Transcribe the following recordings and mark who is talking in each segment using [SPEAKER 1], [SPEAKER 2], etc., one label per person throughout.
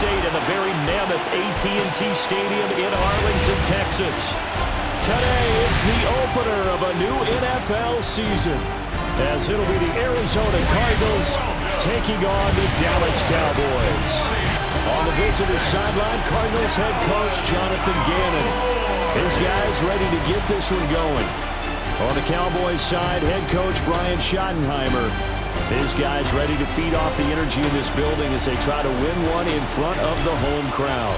[SPEAKER 1] State in the very mammoth AT&T Stadium in Arlington, Texas. Today, it's the opener of a new NFL season, as it'll be the Arizona Cardinals taking on the Dallas Cowboys. On the visitor sideline, Cardinals head coach Jonathan Gannon. His guys ready to get this one going. On the Cowboys side, head coach Brian Schottenheimer. His guys ready to feed off the energy in this building as they try to win one in front of the home crowd.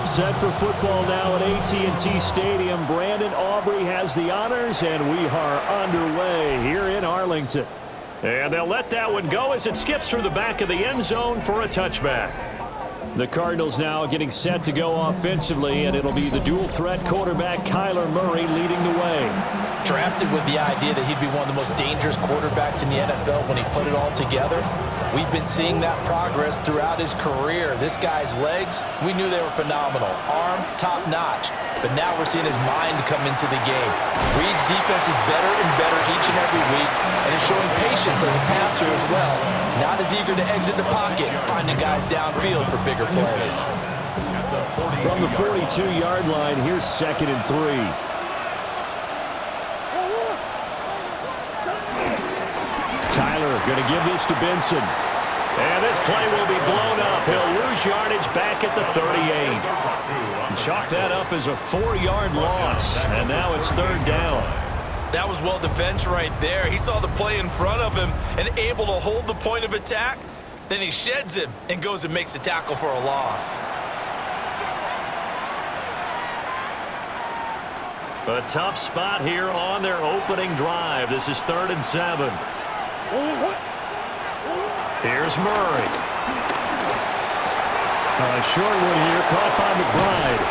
[SPEAKER 1] Set for football now at AT&T Stadium. Brandon Aubrey has the honors, and we are underway here in Arlington. And they'll let that one go as it skips through the back of the end zone for a touchback. The Cardinals now getting set to go offensively, and it'll be the dual-threat quarterback Kyler Murray leading the way.
[SPEAKER 2] Drafted with the idea that he'd be one of the most dangerous quarterbacks in the NFL when he put it all together. We've been seeing that progress throughout his career. This guy's legs, we knew they were phenomenal. Arm, top-notch. But now we're seeing his mind come into the game. Reed's defense is better and better each and every week, and is showing patience as a passer as well. Not as eager to exit the pocket, finding guys downfield for bigger plays.
[SPEAKER 1] From the 42-yard line, here's 2nd and 3. Kyler going to give this to Benson. And this play will be blown up. He'll lose yardage back at the 38. Chalk that up as a 4-yard loss. And now it's 3rd down.
[SPEAKER 3] That was well defense right there. He saw the play in front of him and able to hold the point of attack. Then he sheds him and goes and makes a tackle for a loss.
[SPEAKER 1] A tough spot here on their opening drive. This is 3rd and 7. Here's Murray. A short one here, caught by McBride.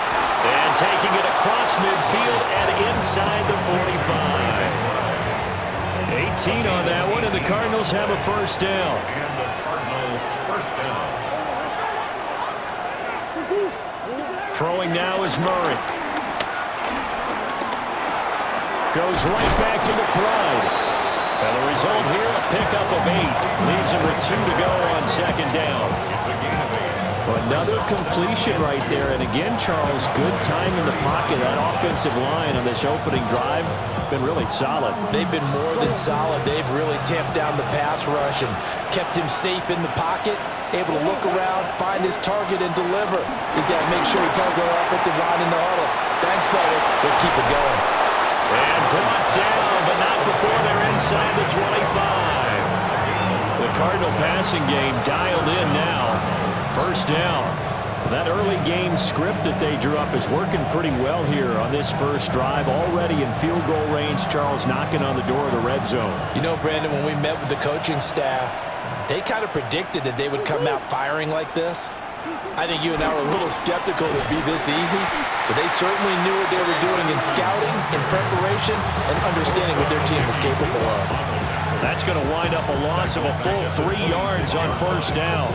[SPEAKER 1] And taking it across midfield and inside the 45. 18 on that one, and the Cardinals have a 1st down. Throwing now is Murray. Goes right back to McBride. And the result here, a pickup of 8. Leaves him with 2 to go on 2nd down. Another completion right there. And again, Charles, good time in the pocket. That offensive line on this opening drive been really solid.
[SPEAKER 2] They've been more than solid. They've really tamped down the pass rush and kept him safe in the pocket, able to look around, find his target, and deliver. He's got to make sure he tells the offensive line in the huddle, thanks, fellas. Let's keep it going.
[SPEAKER 1] And brought down, but not before they're inside the 25. The Cardinal passing game dialed in now. 1st down. That early game script that they drew up is working pretty well here on this first drive. Already in field goal range, Charles knocking on the door of the red zone.
[SPEAKER 2] You know, Brandon, when we met with the coaching staff, they kind of predicted that they would come out firing like this. I think you and I were a little skeptical it would be this easy, but they certainly knew what they were doing in scouting, in preparation, and understanding what their team was capable of.
[SPEAKER 1] That's going to wind up a loss of a full 3 yards on 1st down.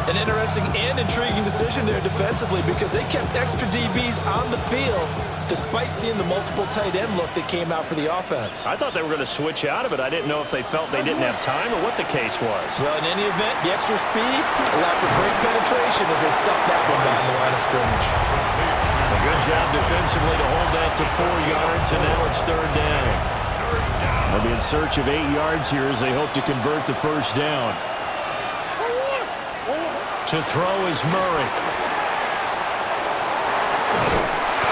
[SPEAKER 3] An interesting and intriguing decision there defensively because they kept extra DBs on the field despite seeing the multiple tight end look that came out for the offense.
[SPEAKER 1] I thought they were going to switch out of it. I didn't know if they felt they didn't have time or what the case was.
[SPEAKER 3] Well, in any event, the extra speed allowed for great penetration as they stuffed that one behind the line of scrimmage.
[SPEAKER 1] A good job defensively to hold that to 4 yards, and now it's 3rd down. They'll be in search of 8 yards here as they hope to convert the 1st down. To throw is Murray.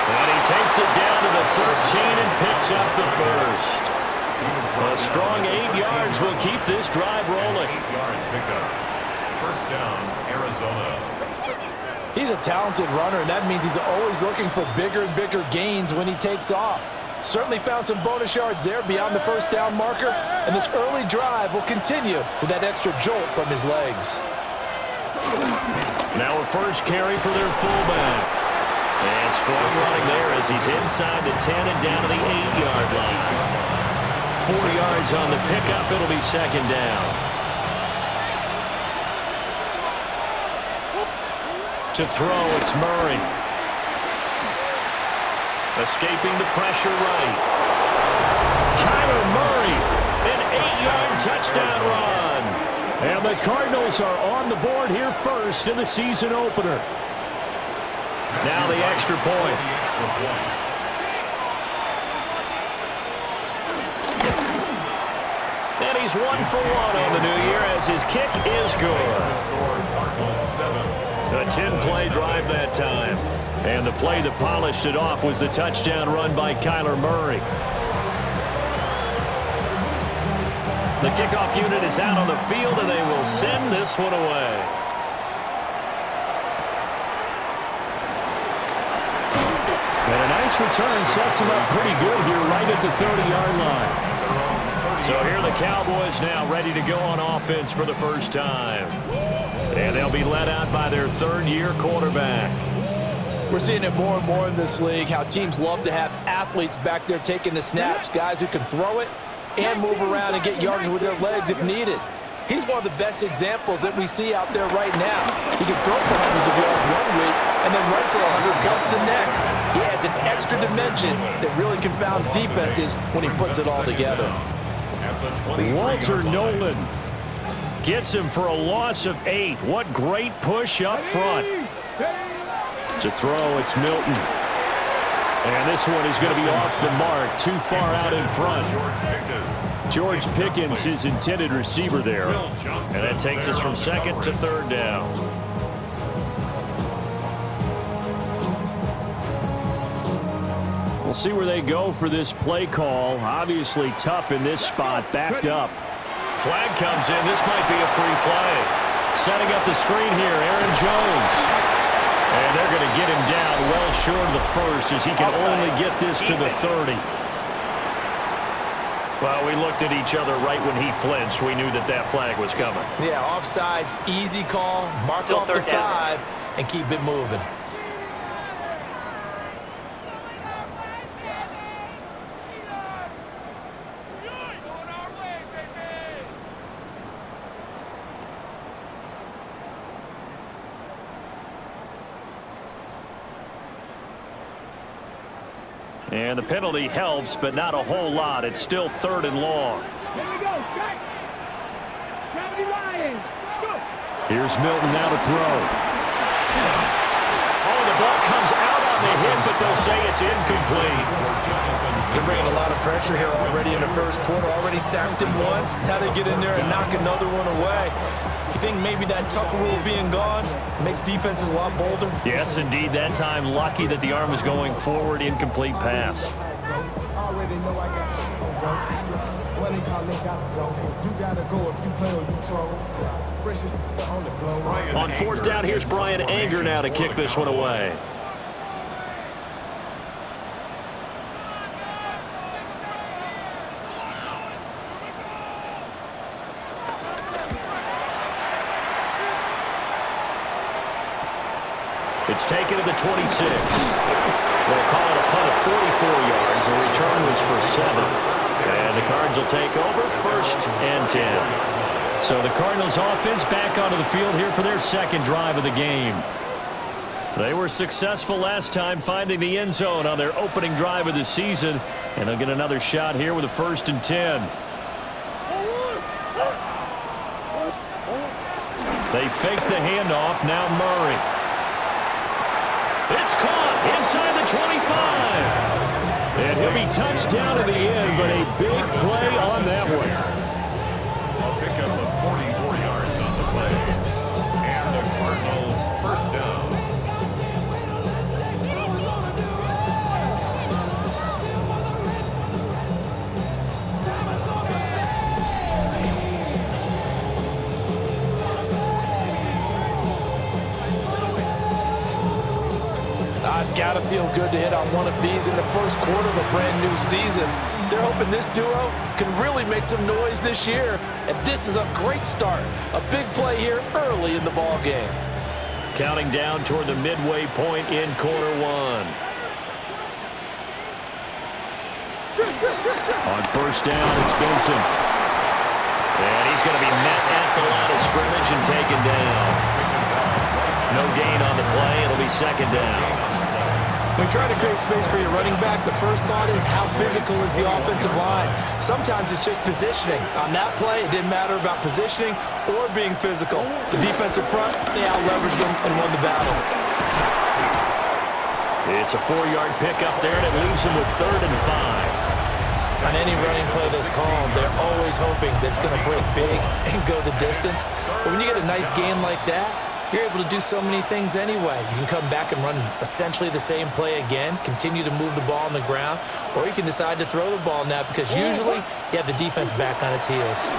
[SPEAKER 1] And he takes it down to the 13 and picks up the 1st. A strong 8 yards will keep this drive rolling.
[SPEAKER 4] 8-yard pickup. 1st down, Arizona.
[SPEAKER 2] He's a talented runner, and that means he's always looking for bigger and bigger gains when he takes off. Certainly found some bonus yards there beyond the 1st down marker, and this early drive will continue with that extra jolt from his legs.
[SPEAKER 1] Now a 1st carry for their fullback. And strong running there as he's inside the 10 and down to the 8-yard line. 4 yards on the pickup. It'll be 2nd down. To throw, it's Murray. Escaping the pressure right. Kyler Murray, an 8-yard touchdown run. And the Cardinals are on the board here first in the season opener. Now the extra point. And he's 1 for 1 on the new year as his kick is good. A 10-play drive that time. And the play that polished it off was the touchdown run by Kyler Murray. The kickoff unit is out on the field, and they will send this one away. And a nice return sets him up pretty good here right at the 30-yard line. So here are the Cowboys now ready to go on offense for the first time. And they'll be led out by their third-year quarterback.
[SPEAKER 2] We're seeing it more and more in this league, how teams love to have athletes back there taking the snaps, guys who can throw it and move around and get yardage with their legs if needed. He's one of the best examples that we see out there right now. He can throw for hundreds of yards one week and then run for 100 plus the next. He adds an extra dimension that really confounds defenses when he puts it all together.
[SPEAKER 1] Walter Nolan gets him for a loss of 8. What great push up front. To throw, it's Milton. And this one is going to be off the mark, too far out in front. George Pickens, his intended receiver there. And that takes us from second to third down. We'll see where they go for this play call. Obviously tough in this spot, backed up. Flag comes in. This might be a free play. Setting up the screen here, Aaron Jones. And they're going to get him down well short of the first as he can only get this to the 30. Well, we looked at each other right when he flinched. We knew that that flag was coming.
[SPEAKER 3] Yeah, offsides, easy call, mark off the 5, and keep it moving.
[SPEAKER 1] And the penalty helps, but not a whole lot. It's still third and long. Here's Milton now to throw. Oh, the ball comes out on the hit, but they'll say it's incomplete.
[SPEAKER 3] They're bringing a lot of pressure here already in the first quarter. Already sacked him once. Now they get in there and knock another one away. You think maybe that Tucker rule being gone makes defenses a lot bolder?
[SPEAKER 1] Yes, indeed. That time, lucky that the arm was going forward. Incomplete pass. On fourth down, here's Brian Anger now to kick this one away. It's taken to the 26. We'll call it a punt of 44 yards. The return was for 7. And the Cards will take over first and 10. So the Cardinals offense back onto the field here for their second drive of the game. They were successful last time finding the end zone on their opening drive of the season. And they'll get another shot here with a first and 10. They fake the handoff. Now Murray. It's caught inside the 25. And he'll be touched down in the end, but a big play on that one.
[SPEAKER 4] I'll pick up the 44 yards on the play. And the Cardinals first down.
[SPEAKER 2] It's got to feel good to hit on one of these in the first quarter of a brand new season. They're hoping this duo can really make some noise this year. And this is a great start. A big play here early in the ball game.
[SPEAKER 1] Counting down toward the midway point in quarter one. On first down, it's Benson. And he's going to be met at the line of scrimmage and taken down. No gain on the play. It'll be second down.
[SPEAKER 3] When you're trying to create space for your running back, the first thought is how physical is the offensive line. Sometimes it's just positioning. On that play, it didn't matter about positioning or being physical. The defensive front, they out-leveraged them and won the battle.
[SPEAKER 1] It's a 4-yard pickup there, and it leaves them with 3rd and 5.
[SPEAKER 2] On any running play that's called, they're always hoping that it's going to break big and go the distance. But when you get a nice gain like that, you're able to do so many things anyway. You can come back and run essentially the same play again, continue to move the ball on the ground, or you can decide to throw the ball now because usually you have the defense back on its heels.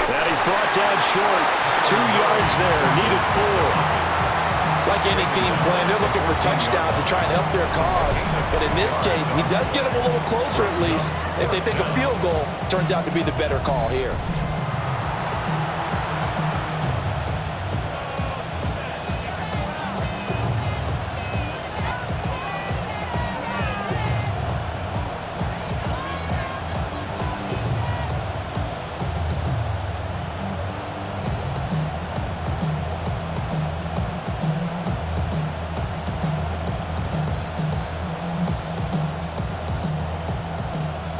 [SPEAKER 1] That is brought down short. 2 yards there, needed 4.
[SPEAKER 2] Like any team playing, they're looking for touchdowns to try and help their cause. But in this case, he does get them a little closer at least if they think a field goal turns out to be the better call here.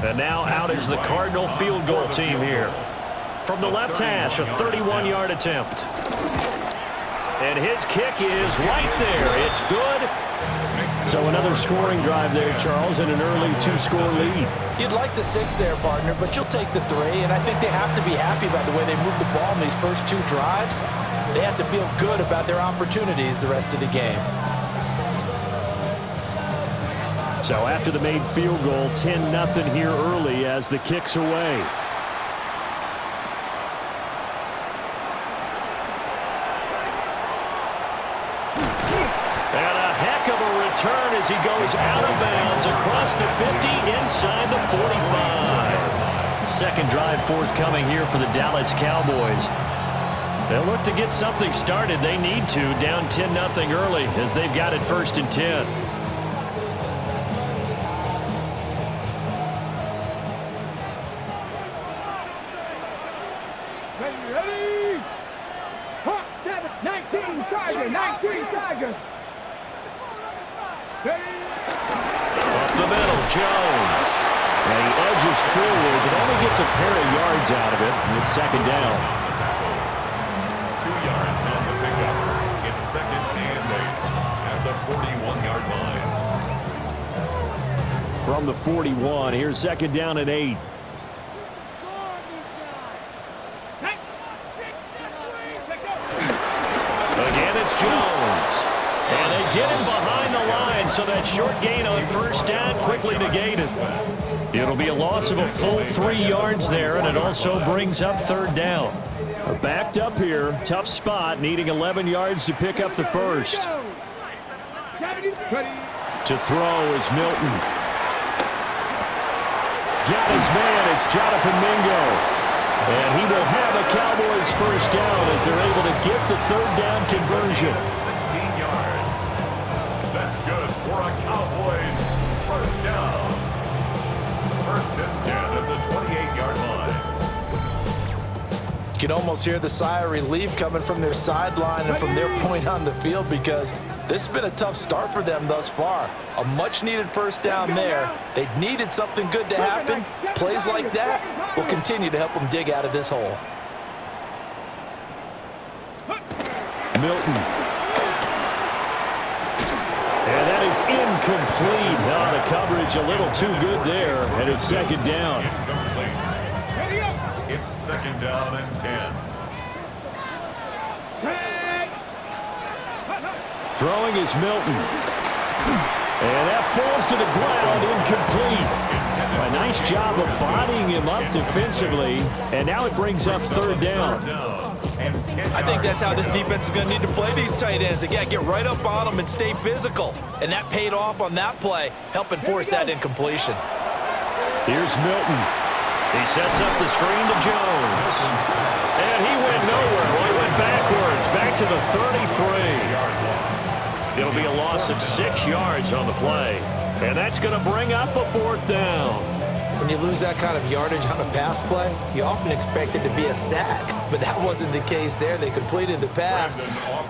[SPEAKER 1] And now out is the Cardinal field goal team here. From the left hash, a 31-yard attempt. And his kick is right there. It's good. So another scoring drive there, Charles, and an early 2-score lead.
[SPEAKER 2] You'd like the 6 there, partner, but you'll take the 3, and I think they have to be happy about the way they moved the ball in these first 2 drives. They have to feel good about their opportunities the rest of the game.
[SPEAKER 1] So after the made field goal, 10-0 here early as the kick's away. And a heck of a return as he goes out of bounds across the 50 inside the 45. Second drive forthcoming here for the Dallas Cowboys. They'll look to get something started. They need to, down 10-0 early as they've got it 1st and 10.
[SPEAKER 5] Ready? 19 Tiger, 19 Tiger.
[SPEAKER 1] Up the middle, Jones. And he edges forward, but only gets a pair of yards out of it. And it's second down.
[SPEAKER 4] 2 yards on the pickup. It's 2nd and 8 at the 41-yard line.
[SPEAKER 1] From the 41, here's 2nd down and 8. Again, it's Jones. And they get him behind the line, so that short gain on 1st down quickly negated. It'll be a loss of a full 3 yards there, and it also brings up 3rd down. Backed up here, tough spot, needing 11 yards to pick up the first. To throw is Milton. Got his man, it's Jonathan Mingo. And he will have a Cowboys 1st down as they're able to get the 3rd down conversion.
[SPEAKER 4] 16 yards. That's good for a Cowboys 1st down. 1st and 10 at the 28-yard line.
[SPEAKER 2] You can almost hear the sigh of relief coming from their sideline and from their point on the field because this has been a tough start for them thus far. A much-needed 1st down there. They needed something good to happen. Plays like that will continue to help them dig out of this hole.
[SPEAKER 1] Milton. And that is incomplete. Now the coverage a little too good there, and it's 2nd down.
[SPEAKER 4] Incomplete. It's 2nd down and 10.
[SPEAKER 1] Throwing is Milton. And that falls to the ground, incomplete. A nice job of bodying him up defensively, and now it brings up 3rd down.
[SPEAKER 2] I think that's how this defense is going to need to play these tight ends. Again, get right up on them and stay physical. And that paid off on that play, helping force that incompletion.
[SPEAKER 1] Here's Milton. He sets up the screen to Jones. And he went nowhere. Well, he went backwards, back to the 33. It'll be a loss of 6 yards on the play. And that's going to bring up a 4th down.
[SPEAKER 2] When you lose that kind of yardage on a pass play, you often expect it to be a sack. but that wasn't the case there. They completed the pass.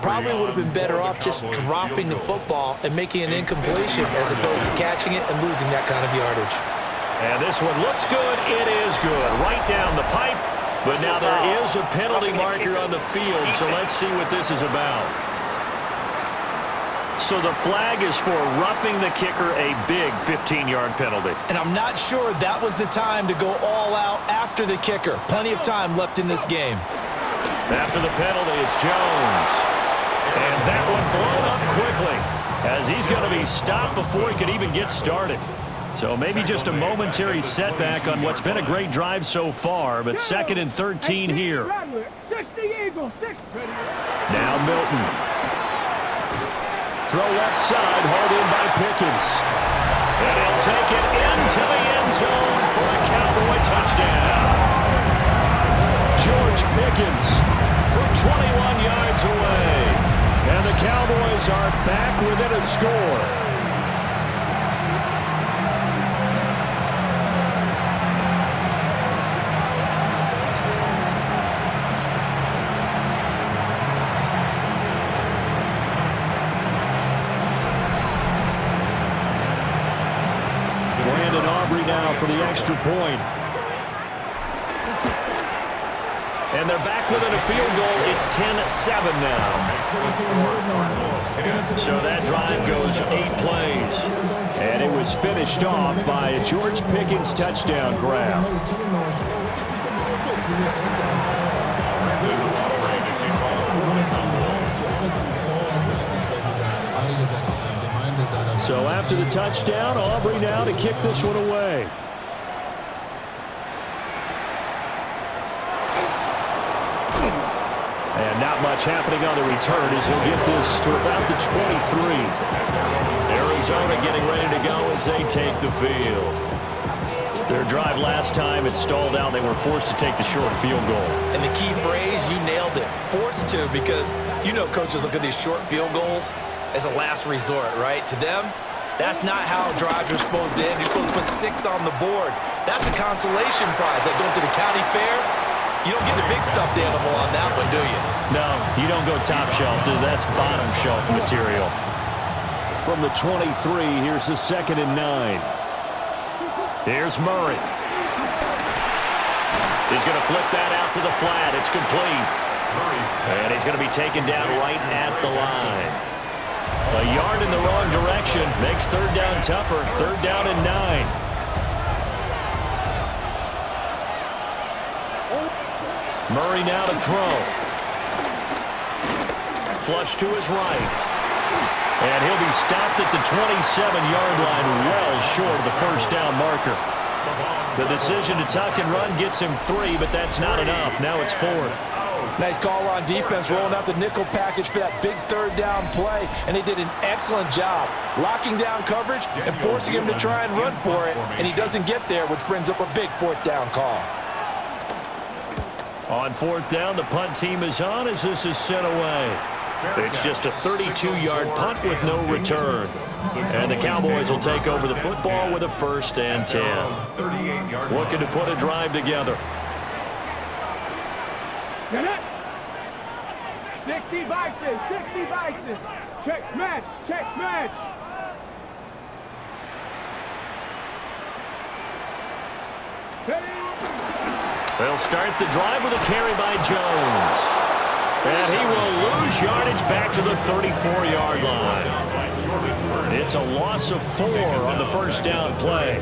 [SPEAKER 2] Probably would have been better off just dropping the football and making an incompletion as opposed to catching it and losing that kind of yardage.
[SPEAKER 1] And this one looks good. It is good. Right down the pipe. But now there is a penalty marker on the field, so let's see what this is about. So the flag is for roughing the kicker, a big 15-yard penalty.
[SPEAKER 2] And I'm not sure that was the time to go all out after the kicker. Plenty of time left in this game.
[SPEAKER 1] After the penalty, it's Jones. And that one blown up quickly as he's going to be stopped before he could even get started. So maybe just a momentary setback on what's been a great drive so far, but 2nd and 13 here. Now Milton. Throw left side, hauled in by Pickens. And he'll take it into the end zone for a Cowboy touchdown. George Pickens from 21 yards away. And the Cowboys are back within a score. Now for the extra point. And they're back within a field goal. It's 10-7 now. So that drive goes 8 plays. And it was finished off by a George Pickens touchdown grab. So after the touchdown, Aubrey now to kick this one away. And not much happening on the return as he'll get this to about the 23. Arizona getting ready to go as they take the field. Their drive last time, it stalled out. They were forced to take the short field goal.
[SPEAKER 2] And the key phrase, you nailed it, forced to, because you know coaches look at these short field goals as a last resort, right? To them, that's not how drives are supposed to end. You're supposed to put 6 on the board. That's a consolation prize. Like going to the county fair, you don't get the big stuffed animal on that one, do you?
[SPEAKER 1] No, you don't go top shelf. That's bottom shelf material. From the 23, here's the 2nd and 9. Here's Murray. He's going to flip that out to the flat. It's complete. And he's going to be taken down right at the line. A yard in the wrong direction makes 3rd down tougher. 3rd down and 9. Murray now to throw. Flush to his right. And he'll be stopped at the 27-yard line, well short of the 1st down marker. The decision to tuck and run gets him 3, but that's not enough. Now it's 4th.
[SPEAKER 2] Nice call on defense, rolling out the nickel package for that big 3rd down play, and they did an excellent job locking down coverage and forcing him to try and run for it, and he doesn't get there, which brings up a big 4th down call.
[SPEAKER 1] On 4th down, the punt team is on as this is sent away. It's just a 32-yard punt with no return. And the Cowboys will take over the football with a 1st and 10. Looking to put a drive together.
[SPEAKER 5] 60 Vikings, 60 Vikings. Check match, check match.
[SPEAKER 1] They'll start the drive with a carry by Jones. And he will lose yardage back to the 34-yard line. It's a loss of 4 on the 1st down play.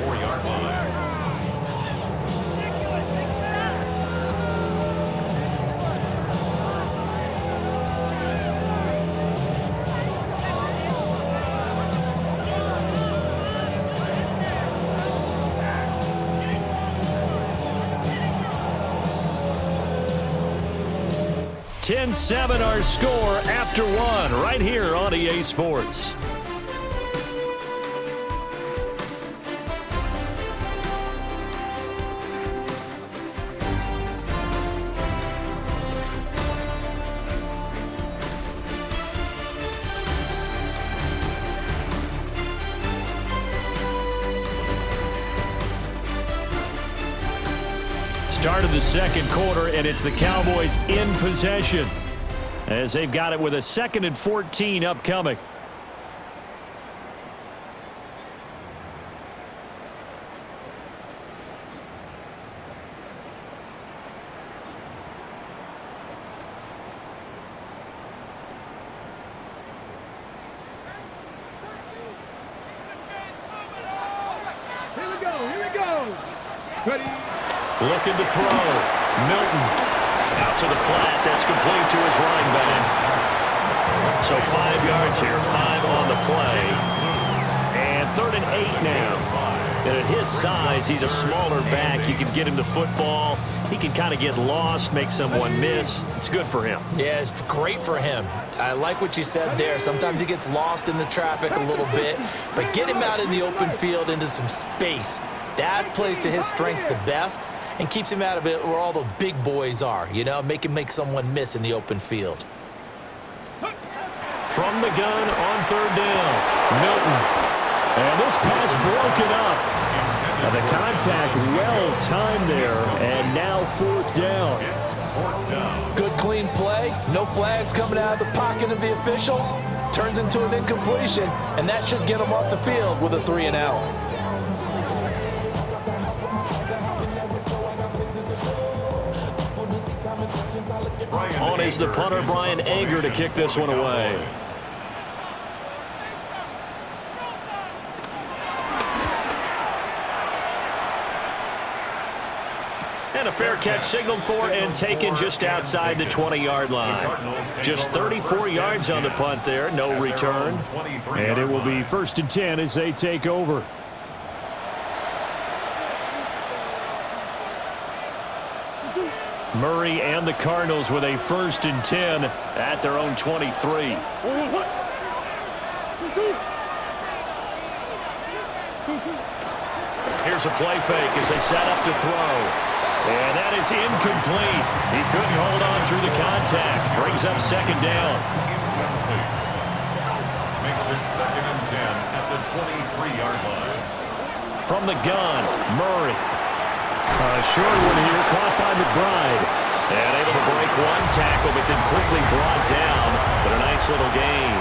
[SPEAKER 1] (10-7) our score after 1 right here on EA Sports. Start of the second quarter, and it's the Cowboys in possession as they've got it with a 2nd and 14 upcoming. Looking to throw. Milton out to the flat. That's complete to his running back. So 5 yards here, 5 on the play. And 3rd and 8 now. And at his size, he's a smaller back. You can get him the football. He can kind of get lost, make someone miss. It's good for him.
[SPEAKER 2] Yeah, it's great for him. I like what you said there. Sometimes he gets lost in the traffic a little bit. But get him out in the open field into some space. That plays to his strengths the best and keeps him out of it where all the big boys are, you know, make him make someone miss in the open field.
[SPEAKER 1] From the gun on 3rd down, Milton. And this pass broken up. And the contact well timed there, and now 4th down.
[SPEAKER 2] Good clean play, no flags coming out of the pocket of the officials. Turns into an incompletion, and that should get him off the field with a 3 and out.
[SPEAKER 1] On is the punter, Brian Anger, to kick this one away. And a fair catch signaled for and taken just outside the 20-yard line. Just 34 yards on the punt there, no return. And it will be 1st and 10 as they take over. Murray and the Cardinals with a 1st and 10 at their own 23. Here's a play fake as they set up to throw. And that is incomplete. He couldn't hold on through the contact. Brings up 2nd down.
[SPEAKER 4] Makes it 2nd and 10 at the 23-yard line.
[SPEAKER 1] From the gun, Murray. Short one here, caught by McBride. And able to break one tackle, but then quickly brought down. But a nice little gain.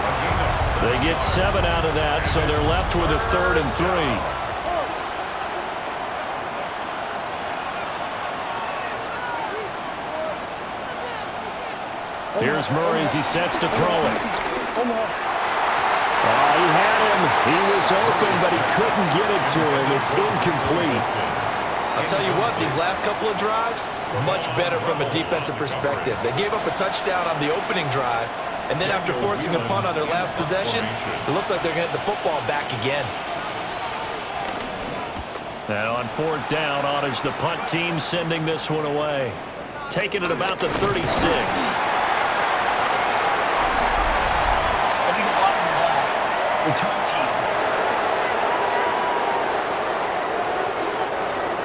[SPEAKER 1] They get 7 out of that, so they're left with a 3rd and 3. Here's Murray as he sets to throw it. He had him. He was open, but he couldn't get it to him. It's incomplete.
[SPEAKER 3] I'll tell you what, these last couple of drives, much better from a defensive perspective. They gave up a touchdown on the opening drive, and then after forcing a punt on their last possession, it looks like they're going to get the football back again.
[SPEAKER 1] And on 4th down, on is the punt team sending this one away. Taking it about the 36.
[SPEAKER 6] Return team.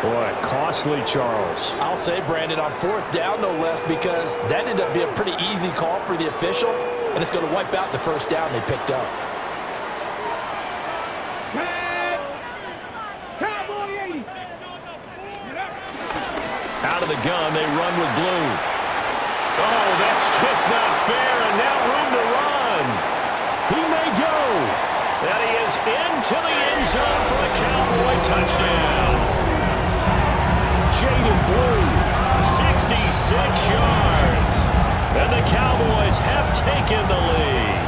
[SPEAKER 1] Boy, costly, Charles.
[SPEAKER 2] I'll say, Brandon, on 4th down, no less, because that ended up being a pretty easy call for the official, and it's going to wipe out the 1st down they picked up.
[SPEAKER 1] Out of the gun, they run with blue. Oh, that's just not fair, and now room to run. He may go. And he is into the end zone for a Cowboy touchdown. Jaden Blue, 66 yards. And the Cowboys have taken the lead.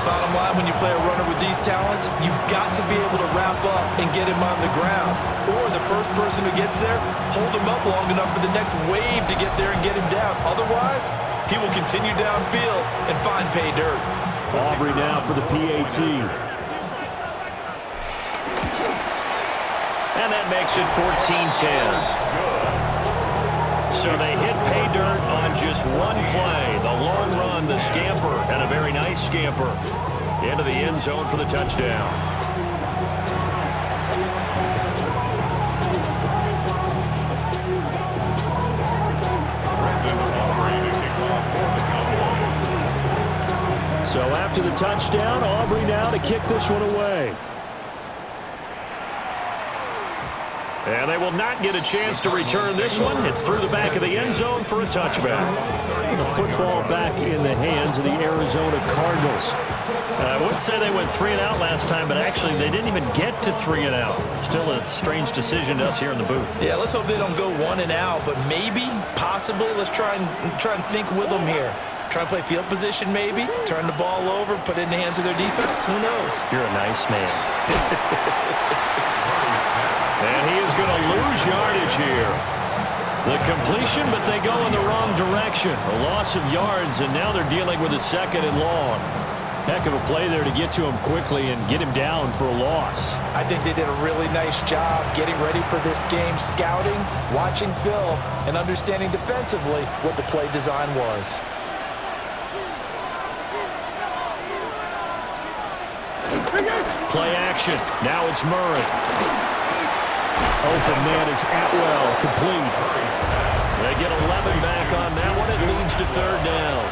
[SPEAKER 3] Bottom line, when you play a runner with these talents, you've got to be able to wrap up and get him on the ground. Or the first person who gets there, hold him up long enough for the next wave to get there and get him down. Otherwise, he will continue downfield and find pay dirt.
[SPEAKER 1] Aubrey now for the PAT. And that makes it 14-10. So they hit pay dirt on just one play. The long run, the scamper, and a very nice scamper into the end zone for the touchdown. So after the touchdown, Aubrey now to kick this one away. And they will not get a chance to return this one. It's through the back of the end zone for a touchback. The football back in the hands of the Arizona Cardinals. I would say they went 3 and out last time, but actually they didn't even get to 3 and out. Still a strange decision to us here in the booth.
[SPEAKER 3] Yeah, let's hope they don't go 1 and out, but maybe, possibly, let's try and think with them here. Try and play field position maybe, turn the ball over, put it in the hands of their defense. Who knows?
[SPEAKER 1] You're a nice man. And he is going to lose yardage here. The completion, but they go in the wrong direction. A loss of yards, and now they're dealing with a 2nd and long. Heck of a play there to get to him quickly and get him down for a loss.
[SPEAKER 2] I think they did a really nice job getting ready for this game, scouting, watching film, and understanding defensively what the play design was.
[SPEAKER 1] Play action. Now it's Murray. Open man is Atwell, complete. They get 11 back on that one. It leads to 3rd down.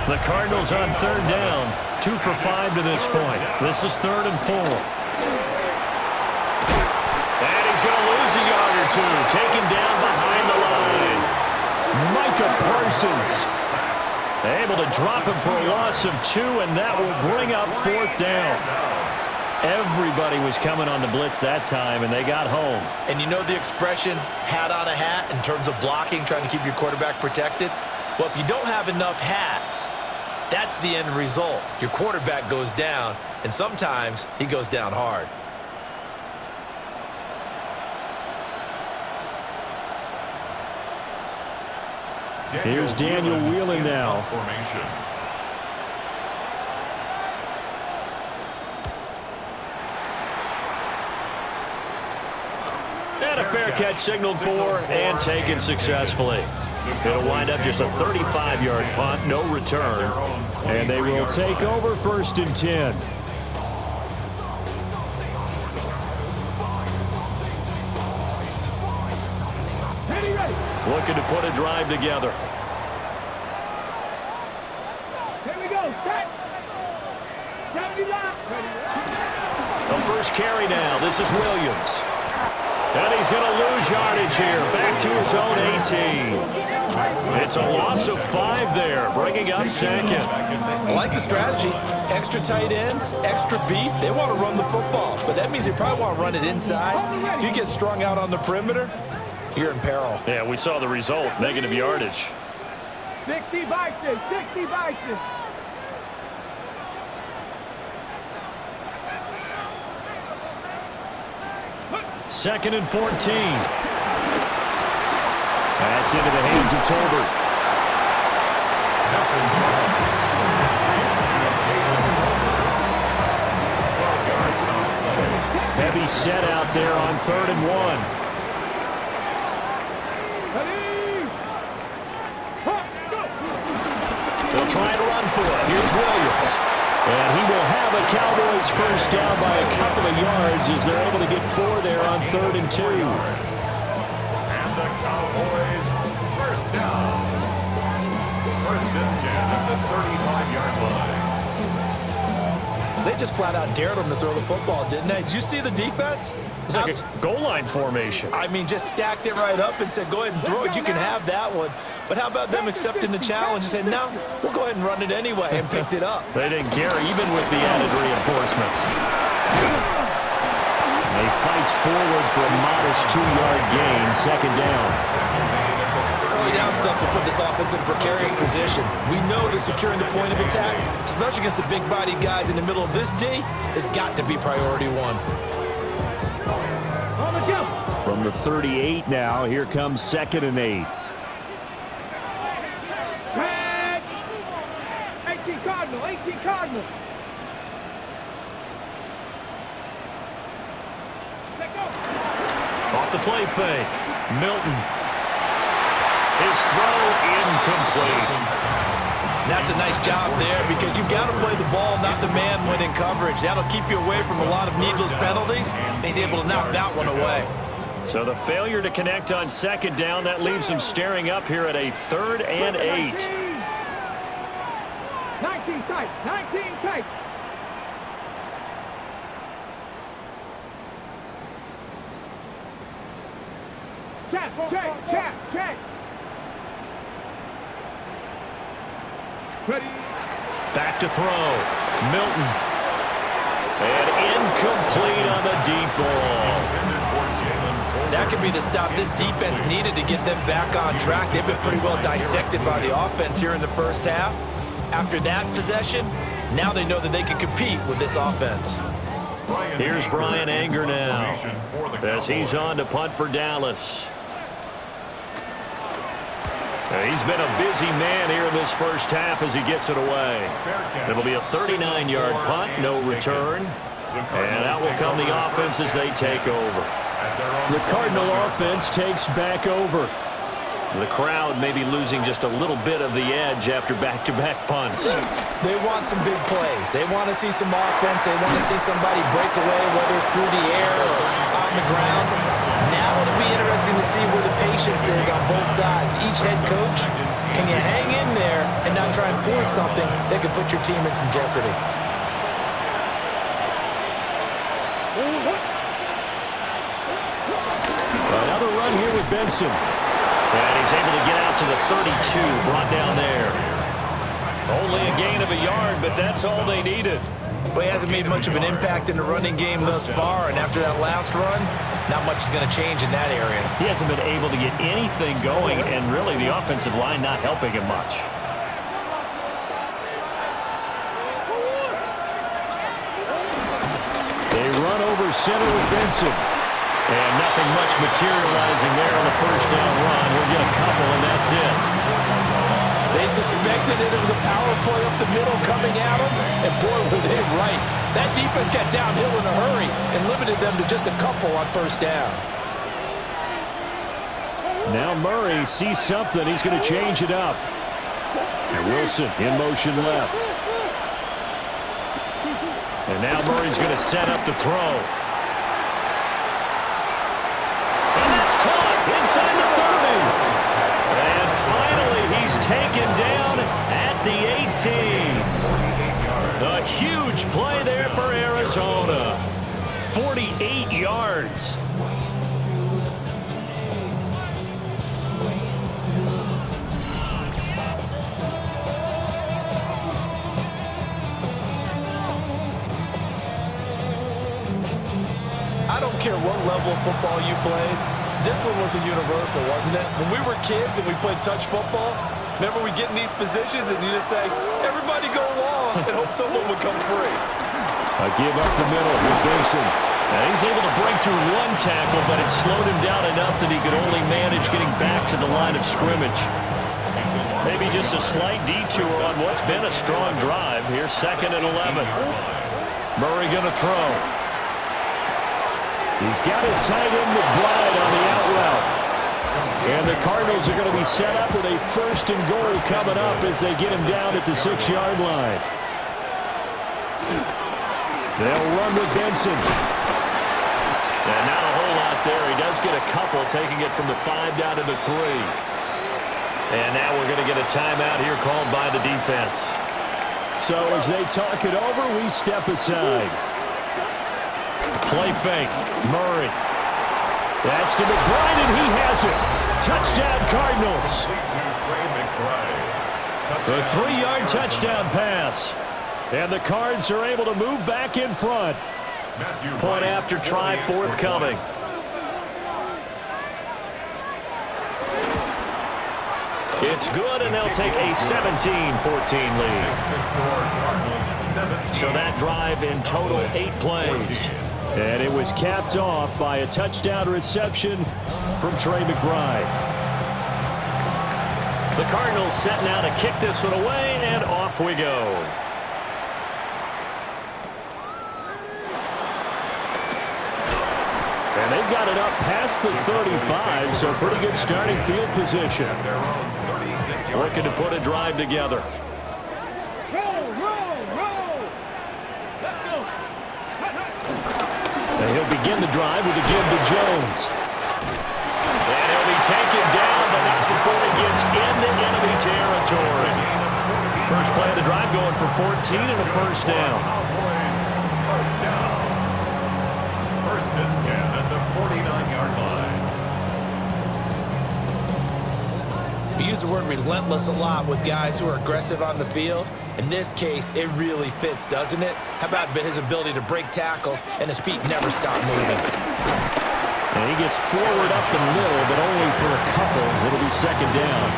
[SPEAKER 1] The Cardinals on 3rd down, 2 for 5 to this point. This is 3rd and 4. And he's going to lose a yard or 2. Taken down behind the line. Micah Parsons able to drop him for a loss of 2, and that will bring up 4th down. Everybody was coming on the blitz that time, and they got home.
[SPEAKER 3] And you know the expression, hat on a hat, in terms of blocking, trying to keep your quarterback protected? Well, if you don't have enough hats, that's the end result. Your quarterback goes down, and sometimes he goes down hard.
[SPEAKER 1] Here's Daniel Whelan now.
[SPEAKER 4] Formation.
[SPEAKER 1] And a fair catch signaled for and taken successfully. It'll wind up just a 35-yard punt, no return. And they will take over 1st and 10. Looking to put a drive together.
[SPEAKER 5] Here we go. Set. 79.
[SPEAKER 1] The first carry now. This is Williams. And he's going to lose yardage here. Back to his own 18. It's a loss of 5 there, bringing up 2nd.
[SPEAKER 3] I like the strategy. Extra tight ends, extra beef. They want to run the football, but that means they probably want to run it inside. If you get strung out on the perimeter, you're in peril.
[SPEAKER 1] Yeah, we saw the result, negative yardage.
[SPEAKER 5] 60 Vikings. 60 Vikings.
[SPEAKER 1] Second and 14. That's into the hands of Tolbert. Heavy set out there on 3rd and 1. They'll try and run for it. Here's Williams. And he will have a Cowboys first down by a couple of yards as they're able to get 4 there on 3rd and 2.
[SPEAKER 4] And the Cowboys first down. 1st and 10 at the 35-yard line.
[SPEAKER 3] They just flat out dared them to throw the football, didn't they? Did you see the defense?
[SPEAKER 1] It's like a goal line formation.
[SPEAKER 3] I mean, just stacked it right up and said, go ahead and throw it. You can have that one. But how about them accepting the challenge and saying, no, we'll go ahead and run it anyway, and picked it up.
[SPEAKER 1] They didn't care, even with the added reinforcements. And he fights forward for a modest 2-yard gain, 2nd down.
[SPEAKER 3] Early down stuff will put this offense in a precarious position. We know that securing the point of attack, especially against the big-bodied guys in the middle of this D, has got to be priority 1.
[SPEAKER 1] From the 38 now, here comes 2nd and 8.
[SPEAKER 5] 18 Cardinal. 18 Cardinal. Let go.
[SPEAKER 1] Off the play fake. Milton. His throw incomplete.
[SPEAKER 3] That's a nice job there because you've got to play the ball, not the man when in coverage. That'll keep you away from a lot of needless penalties, and he's able to knock that one away.
[SPEAKER 1] So the failure to connect on 2nd down, that leaves him staring up here at a 3rd and 8.
[SPEAKER 5] 19 tight. 19 tight. Check. Ready.
[SPEAKER 1] Back to throw. Milton. And incomplete on the deep ball.
[SPEAKER 3] That could be the stop this defense needed to get them back on track. They've been pretty well dissected by the offense here in the first half. After that possession, now they know that they can compete with this offense.
[SPEAKER 1] Here's Brian Anger now as he's on to punt for Dallas. He's been a busy man here in this first half as he gets it away. It'll be a 39-yard punt, no return. And out will come the offense as they take over. The Cardinal offense takes back over. The crowd may be losing just a little bit of the edge after back-to-back punts.
[SPEAKER 3] They want some big plays. They want to see some offense. They want to see somebody break away, whether it's through the air or on the ground. Now it'll be interesting to see where the patience is on both sides. Each head coach, can you hang in there and not try and force something that could put your team in some jeopardy?
[SPEAKER 1] Another run here with Benson. And he's able to get out to the 32, brought down there. Only a gain of a yard, but that's all they needed.
[SPEAKER 3] Well, he hasn't made much of an impact in the running game thus far, and after that last run, not much is going to change in that area.
[SPEAKER 1] He hasn't been able to get anything going, and really the offensive line not helping him much. They run over center with Benson. And nothing much materializing there on the first down run. He'll get a couple, and that's it.
[SPEAKER 2] They suspected it was a power play up the middle coming at them, and boy, were they right. That defense got downhill in a hurry and limited them to just a couple on first down.
[SPEAKER 1] Now Murray sees something. He's going to change it up. And Wilson in motion left. And now Murray's going to set up the throw. Inside the 30. And finally, he's taken down at the 18. A huge play there for Arizona. 48 yards.
[SPEAKER 3] I don't care what level of football you played. This one was a universal, wasn't it? When we were kids and we played touch football, remember we get in these positions and you just say, everybody go long, and hope someone would come free.
[SPEAKER 1] A give up the middle with Benson. And he's able to break through one tackle, but it slowed him down enough that he could only manage getting back to the line of scrimmage. Maybe just a slight detour on what's been a strong drive. Here's 2nd and 11. Murray going to throw. He's got his tight end McBride on the out route. And the Cardinals are going to be set up with a 1st and goal coming up as they get him down at the 6-yard line. They'll run with Benson. And not a whole lot there. He does get a couple, taking it from the 5 down to the 3. And now we're going to get a timeout here called by the defense. So as they talk it over, we step aside. Play fake. Murray. That's to McBride, and he has it. Touchdown, Cardinals. The 3-yard touchdown pass. And the Cards are able to move back in front. Point after try forthcoming. It's good, and they'll take a 17-14 lead. So that drive in total 8 plays. And it was capped off by a touchdown reception from Trey McBride. The Cardinals set now to kick this one away, and off we go. And they've got it up past the 35, so pretty good starting field position. Looking to put a drive together. And he'll begin the drive with a give to Jones. And he'll be taken down, but not before he gets into enemy territory. First play of the drive going for 14 and a 1st down.
[SPEAKER 4] First down. 1st and 10 at the 49-yard line.
[SPEAKER 3] We use the word relentless a lot with guys who are aggressive on the field. In this case, it really fits, doesn't it? How about his ability to break tackles and his feet never stop moving?
[SPEAKER 1] And he gets forward up the middle, but only for a couple. It'll be second down.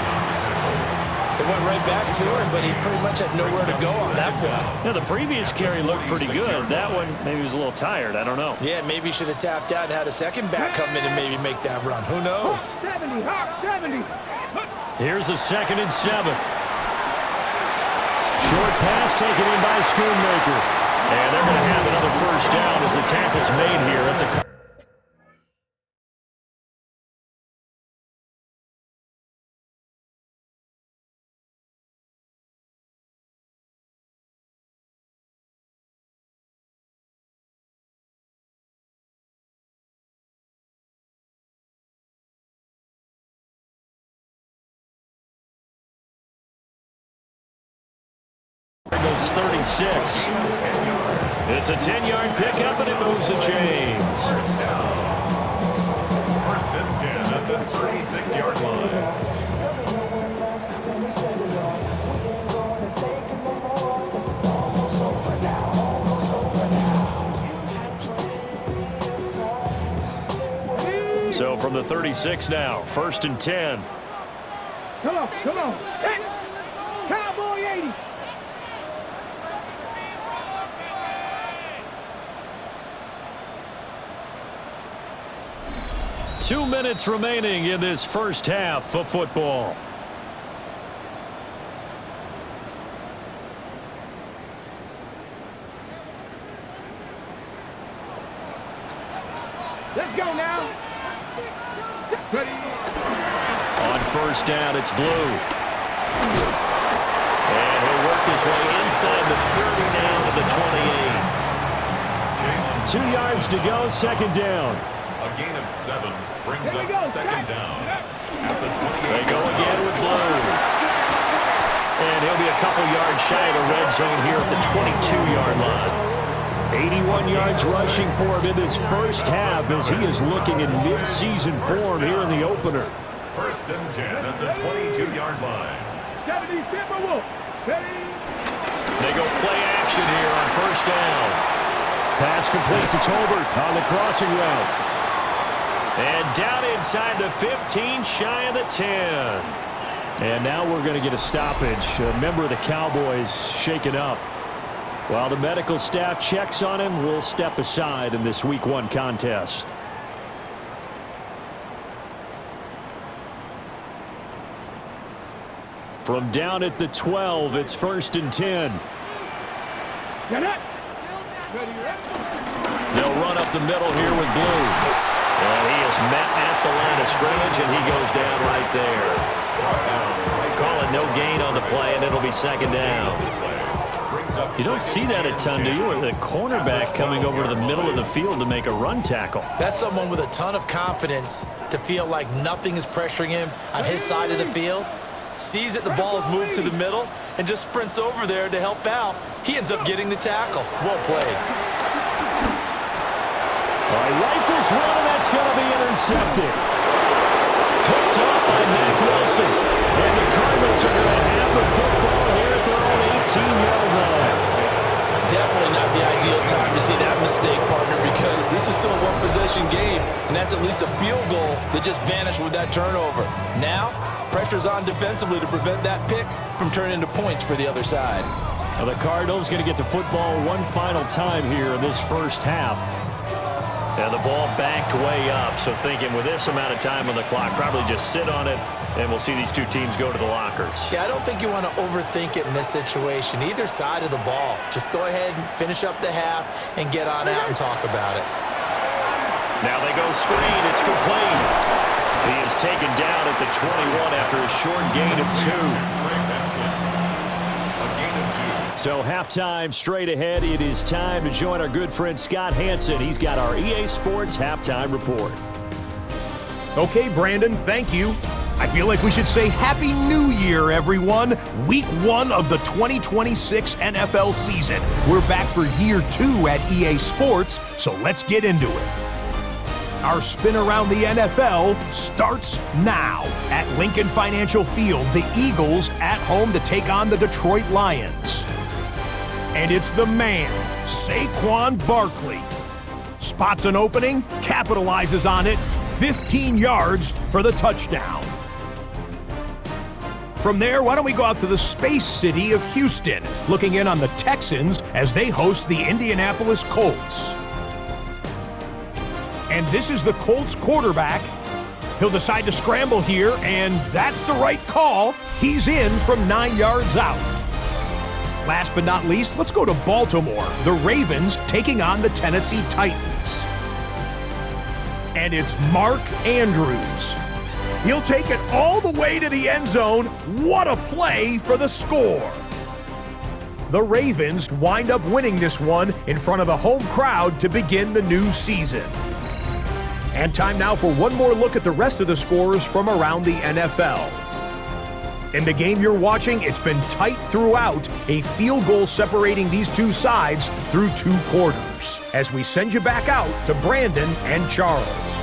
[SPEAKER 3] It went right back to him, but he pretty much had nowhere to go on that play.
[SPEAKER 1] Yeah, the previous carry looked pretty good. That one, maybe he was a little tired. I don't know.
[SPEAKER 3] Yeah, maybe he should have tapped out and had a second back come in and maybe make that run. Who knows?
[SPEAKER 5] 70, 70.
[SPEAKER 1] Here's a 2nd and 7. Short pass taken in by Schoonmaker. And they're going to have another first down as the tackle's made here at the... Cardinals 36. It's a 10-yard pickup, and it moves the chains.
[SPEAKER 4] First and 10 at the 36-yard line.
[SPEAKER 1] So from the 36 now, 1st and 10.
[SPEAKER 5] Come on, come on. Hey, Cowboy 80.
[SPEAKER 1] Two minutes remaining in this first half of football.
[SPEAKER 5] Let's go now. Ready.
[SPEAKER 1] On first down, it's Blue. And he'll work his way inside the 30 now to the 28. 2 yards to go, second down.
[SPEAKER 4] A gain of 7 brings up second down at the 28.
[SPEAKER 1] They go again with Blue. And he'll be a couple yards shy of the red zone here at the 22-yard line. 81 yards rushing for him in this first half as he is looking in mid-season form here in the opener.
[SPEAKER 4] First and 10 at the 22-yard line.
[SPEAKER 5] 70, Timberwolf. Steady.
[SPEAKER 1] They go play action here on first down. Pass complete to Tolbert on the crossing route. And down inside the 15, shy of the 10. And now we're going to get a stoppage. A member of the Cowboys shaken up. While the medical staff checks on him, we'll step aside in this Week 1 contest. From down at the 12, it's 1st and 10.
[SPEAKER 5] Get it.
[SPEAKER 1] They'll run up the middle here with Blue. And he is met at the line of scrimmage, and he goes down right there. Call it no gain on the play, and it'll be second down. You don't see that a ton, do you? Or the cornerback coming over to the middle of the field to make a run tackle.
[SPEAKER 3] That's someone with a ton of confidence to feel like nothing is pressuring him on his side of the field. Sees that the ball is moved to the middle and just sprints over there to help out. He ends up getting the tackle. Well played.
[SPEAKER 1] All right, rifles one, and that's going to be intercepted. Picked up by Mack Wilson. And the Cardinals are going to have the football here at their own 18-yard line.
[SPEAKER 3] Definitely not the ideal time to see that mistake, partner, because this is still a one-possession game, and that's at least a field goal that just vanished with that turnover. Now, pressure's on defensively to prevent that pick from turning into points for the other side.
[SPEAKER 1] Now the Cardinals going to get the football one final time here in this first half. And the ball backed way up, so thinking with this amount of time on the clock, probably just sit on it, and we'll see these two teams go to the lockers.
[SPEAKER 3] Yeah, I don't think you want to overthink it in this situation, either side of the ball. Just go ahead and finish up the half and get on out and talk about it.
[SPEAKER 1] Now they go screen. It's complete. He is taken down at the 21 after a short gain of 2. So halftime straight ahead. It is time to join our good friend Scott Hansen. He's got our EA Sports halftime report.
[SPEAKER 6] Okay, Brandon, thank you. I feel like we should say Happy New Year, everyone. Week 1 of the 2026 NFL season. We're back for year 2 at EA Sports, so let's get into it. Our spin around the NFL starts now. At Lincoln Financial Field, the Eagles at home to take on the Detroit Lions. And it's the man, Saquon Barkley. Spots an opening, capitalizes on it, 15 yards for the touchdown. From there, why don't we go out to the space city of Houston, looking in on the Texans as they host the Indianapolis Colts. And this is the Colts quarterback. He'll decide to scramble here, and that's the right call. He's in from 9 yards out. Last but not least, let's go to Baltimore. The Ravens taking on the Tennessee Titans. And it's Mark Andrews. He'll take it all the way to the end zone. What a play for the score. The Ravens wind up winning this one in front of the home crowd to begin the new season. And time now for one more look at the rest of the scores from around the NFL. In the game you're watching, it's been tight throughout, a field goal separating these two sides through 2 quarters. As we send you back out to Brandon and Charles.